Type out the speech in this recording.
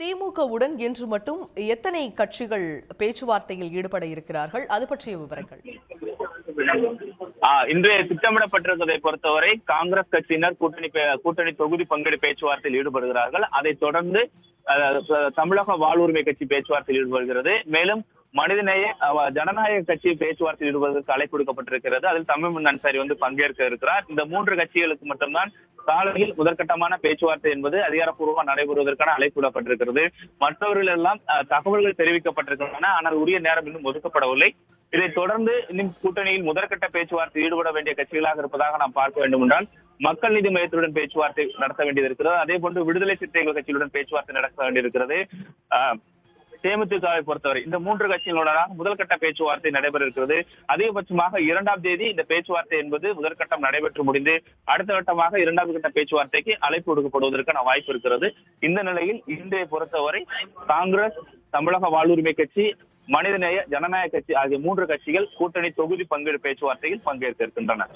திமுகவுடன் இன்று மட்டும் எத்தனை கட்சிகள் பேச்சுவார்த்தையில் ஈடுபட இருக்கிறார்கள்? அது பற்றிய விவரங்கள். இன்றைய திட்டமிடப்பட்டிருப்பதை பொறுத்தவரை காங்கிரஸ் கட்சியினர் கூட்டணி தொகுதி பங்கீடு பேச்சுவார்த்தையில் ஈடுபடுகிறார்கள். அதைத் தொடர்ந்து தமிழக வாழ்வுரிமை கட்சி பேச்சுவார்த்தையில் ஈடுபடுகிறது. மேலும் மனிதநேய ஜனநாயக கட்சி பேச்சுவார்த்தையில் ஈடுபடுவதற்கு அழைப்பு கொடுக்கப்பட்டிருக்கிறது. அதில் தமிழ் அன்சாரி பங்கேற்க இருக்கிறார். இந்த 3 கட்சிகளுக்கு மட்டும்தான் காலையில் முதற்கட்டமான பேச்சுவார்த்தை என்பது அதிகாரப்பூர்வமாக நடைபெறுவதற்கான அழைப்பு விடப்பட்டிருக்கிறது. மற்றவர்கள் எல்லாம் தகவல்கள் தெரிவிக்கப்பட்டிருக்கின்றன. ஆனால் உரிய நேரம் இன்னும் ஒதுக்கப்படவில்லை. இதைத் தொடர்ந்து இன்னும் கூட்டணியில் முதற்கட்ட பேச்சுவார்த்தை ஈடுபட வேண்டிய கட்சிகளாக இருப்பதாக நாம் பார்க்க வேண்டும் என்றால் மக்கள் நீதி மையத்துடன் பேச்சுவார்த்தை நடத்த வேண்டியது இருக்கிறது. அதே போன்று விடுதலை சிறுத்தைகள் கட்சியுடன் பேச்சுவார்த்தை நடத்த வேண்டியிருக்கிறது. தேமுதிகவை பொறுத்தவரை இந்த 3 கட்சிகளுடனாக முதல்கட்ட பேச்சுவார்த்தை நடைபெற இருக்கிறது. அதிகபட்சமாக 2ஆம் தேதி இந்த பேச்சுவார்த்தை என்பது முதற்கட்டம் நடைபெற்று முடிந்து அடுத்த கட்டமாக 2வது கட்ட பேச்சுவார்த்தைக்கு அழைப்பு கொடுக்கப்படுவதற்கான வாய்ப்பு இருக்கிறது. இந்த நிலையில் இன்றைய பொறுத்தவரை காங்கிரஸ், தமிழக வாழ்வுரிமை கட்சி, மனிதநேய ஜனநாயக கட்சி ஆகிய 3 கட்சிகள் கூட்டணி தொகுதி பங்கீடு பேச்சுவார்த்தையில் பங்கேற்க இருக்கின்றன.